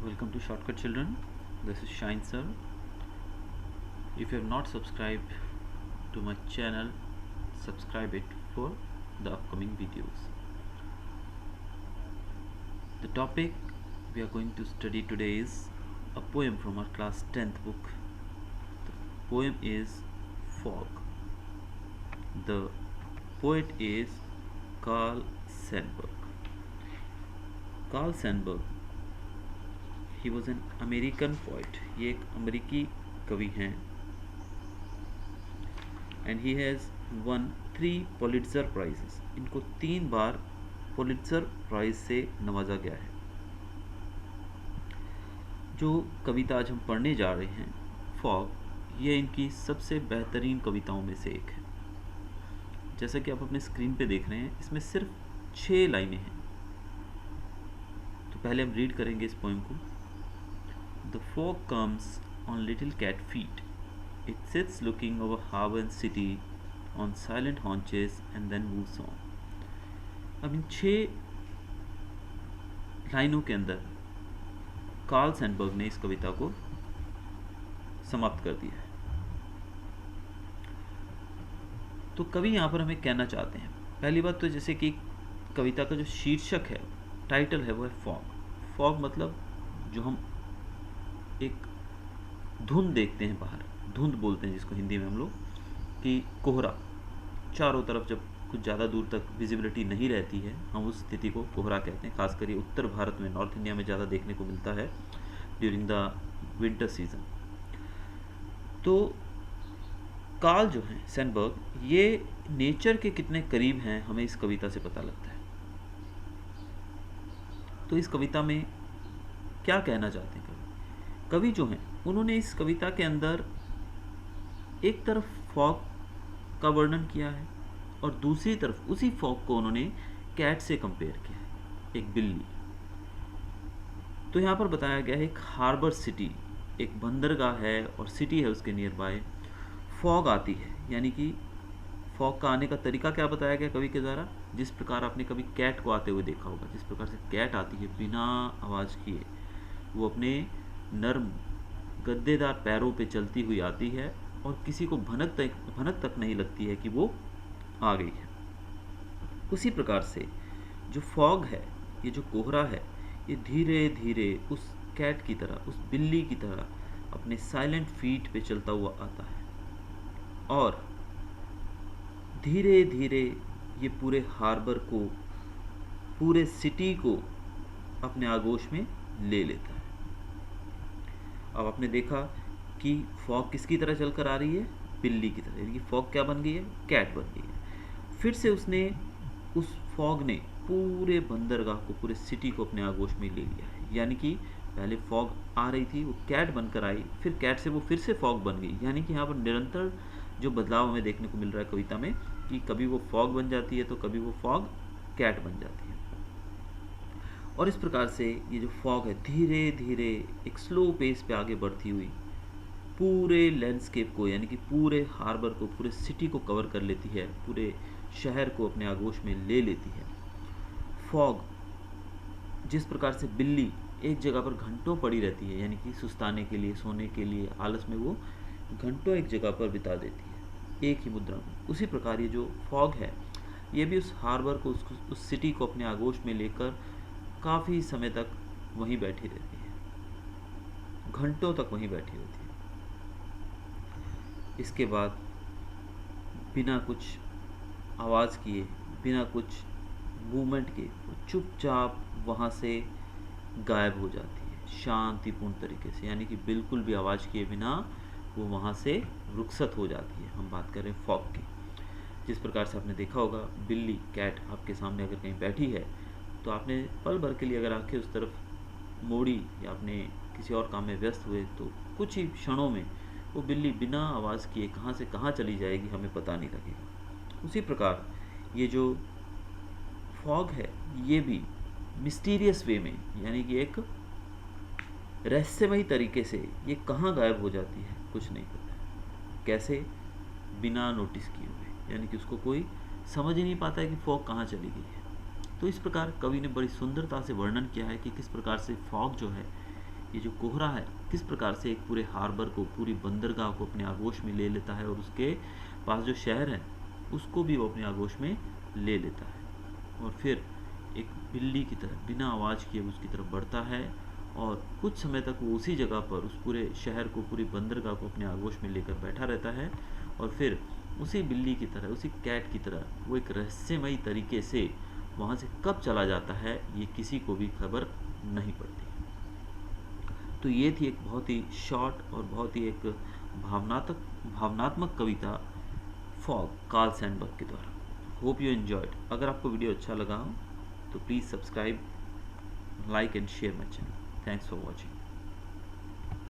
Welcome to Shortcut Children. This is Shine Sir. If you have not subscribed to my channel, subscribe it for the upcoming videos. The topic we are going to study today is a poem from our class 10th book. The poem is Fog. The poet is Carl Sandburg. Carl Sandburg, he was an American poet. ये एक अमेरिकी कवि हैं and he has won 3 Pulitzer prizes. इनको 3 बार Pulitzer prize से नवाजा गया है. जो कविता आज हम पढ़ने जा रहे हैं, फॉग, ये इनकी सबसे बेहतरीन कविताओं में से एक है. जैसा कि आप अपने स्क्रीन पे देख रहे हैं, इसमें सिर्फ 6 लाइनें हैं. तो पहले हम रीड करेंगे इस पोएम को. The fog comes on little cat feet. It sits looking over harbor and city on silent haunches and then moves on. अब इन 6 लाइनों के अंदर कार्ल सैंडबर्ग ने इस कविता को समाप्त कर दिया है. तो कवि यहाँ पर हमें कहना चाहते हैं, पहली बात तो जैसे कि कविता का जो शीर्षक है, टाइटल है, वो है फॉग. फॉग मतलब जो हम एक धुंध देखते हैं बाहर, धुंध बोलते हैं जिसको हिंदी में हम लोग, कि कोहरा चारों तरफ जब कुछ ज़्यादा दूर तक विजिबिलिटी नहीं रहती है, हम उस स्थिति को कोहरा कहते हैं. खासकर ये उत्तर भारत में, नॉर्थ इंडिया में ज़्यादा देखने को मिलता है ड्यूरिंग द विंटर सीजन. तो कार्ल जो है सैंडबर्ग, ये नेचर के कितने करीब हैं हमें इस कविता से पता लगता है. तो इस कविता में क्या कहना चाहते हैं कवि जो हैं, उन्होंने इस कविता के अंदर एक तरफ फॉग का वर्णन किया है और दूसरी तरफ उसी फॉग को उन्होंने कैट से कंपेयर किया है, एक बिल्ली. तो यहाँ पर बताया गया है एक हार्बर सिटी, एक बंदरगाह है और सिटी है उसके नियर बाय. फॉग आती है, यानी कि फॉग का आने का तरीका क्या बताया गया कवि के द्वारा. जिस प्रकार आपने कभी कैट को आते हुए देखा होगा, जिस प्रकार से कैट आती है बिना आवाज़ किए, वो अपने नर्म गद्देदार पैरों पे चलती हुई आती है और किसी को भनक तक नहीं लगती है कि वो आ गई है. उसी प्रकार से जो फॉग है, ये जो कोहरा है, ये धीरे धीरे उस कैट की तरह, उस बिल्ली की तरह अपने साइलेंट फीट पे चलता हुआ आता है और धीरे धीरे ये पूरे हार्बर को, पूरे सिटी को अपने आगोश में ले लेता है. अब आपने देखा कि फॉग किसकी तरह चलकर आ रही है, बिल्ली की तरह, यानी कि फॉग क्या बन गई है, कैट बन गई है. फिर से उस फॉग ने पूरे बंदरगाह को, पूरे सिटी को अपने आगोश में ले लिया है. यानी कि पहले फॉग आ रही थी, वो कैट बनकर आई, फिर कैट से वो फिर से फॉग बन गई. यानी कि यहाँ पर निरंतर जो बदलाव हमें देखने को मिल रहा है कविता में, कि कभी वो फॉग बन जाती है तो कभी वो फॉग कैट बन जाती है. और इस प्रकार से ये जो फॉग है धीरे धीरे एक स्लो पेस पे आगे बढ़ती हुई पूरे लैंडस्केप को, यानी कि पूरे हार्बर को, पूरे सिटी को कवर कर लेती है, पूरे शहर को अपने आगोश में ले लेती है. फॉग जिस प्रकार से बिल्ली एक जगह पर घंटों पड़ी रहती है, यानी कि सुस्ताने के लिए, सोने के लिए, आलस में वो घंटों एक जगह पर बिता देती है एक ही मुद्रा में, उसी प्रकार ये जो फॉग है, ये भी उस हार्बर को, उस सिटी को अपने आगोश में लेकर काफ़ी समय तक वहीं बैठी रहती है, घंटों तक वहीं बैठी रहती है. इसके बाद बिना कुछ आवाज़ किए, बिना कुछ मूवमेंट के, वो चुपचाप वहाँ से गायब हो जाती है शांतिपूर्ण तरीके से, यानी कि बिल्कुल भी आवाज़ किए बिना वो वहाँ से रुखसत हो जाती है. हम बात कर रहे हैं फॉग की. जिस प्रकार से आपने देखा होगा, बिल्ली, कैट आपके सामने अगर कहीं बैठी है तो आपने पल भर के लिए अगर आंखें उस तरफ मोड़ी या आपने किसी और काम में व्यस्त हुए, तो कुछ ही क्षणों में वो बिल्ली बिना आवाज़ किए कहाँ से कहाँ चली जाएगी हमें पता नहीं लगेगा. उसी प्रकार ये जो फॉग है, ये भी मिस्टीरियस वे में, यानी कि एक रहस्यमयी तरीके से ये कहाँ गायब हो जाती है कुछ नहीं पता है. कैसे, बिना नोटिस किए हुए, यानी कि उसको कोई समझ ही नहीं पाता है कि फॉग कहाँ चली गई है. तो इस प्रकार कवि ने बड़ी सुंदरता से वर्णन किया है कि किस प्रकार से फॉग जो है ये जो कोहरा है किस प्रकार से एक पूरे हार्बर को, पूरी बंदरगाह को अपने आगोश में ले लेता है, और उसके पास जो शहर है उसको भी वो अपने आगोश में ले लेता है, और फिर एक बिल्ली की तरह बिना आवाज़ किए उसकी तरफ बढ़ता है, और कुछ समय तक वो उसी जगह पर उस पूरे शहर को, पूरी बंदरगाह को अपने आगोश में लेकर बैठा रहता है, और फिर उसी बिल्ली की तरह, उसी कैट की तरह वो एक रहस्यमयी तरीके से वहाँ से कब चला जाता है ये किसी को भी खबर नहीं पड़ती। तो ये थी एक बहुत ही शॉर्ट और बहुत ही एक भावनात्मक कविता फॉग, कार्ल सैंडबर्ग के द्वारा। Hope you enjoyed. अगर आपको वीडियो अच्छा लगा हो तो please subscribe, like and share my channel. Thanks for watching.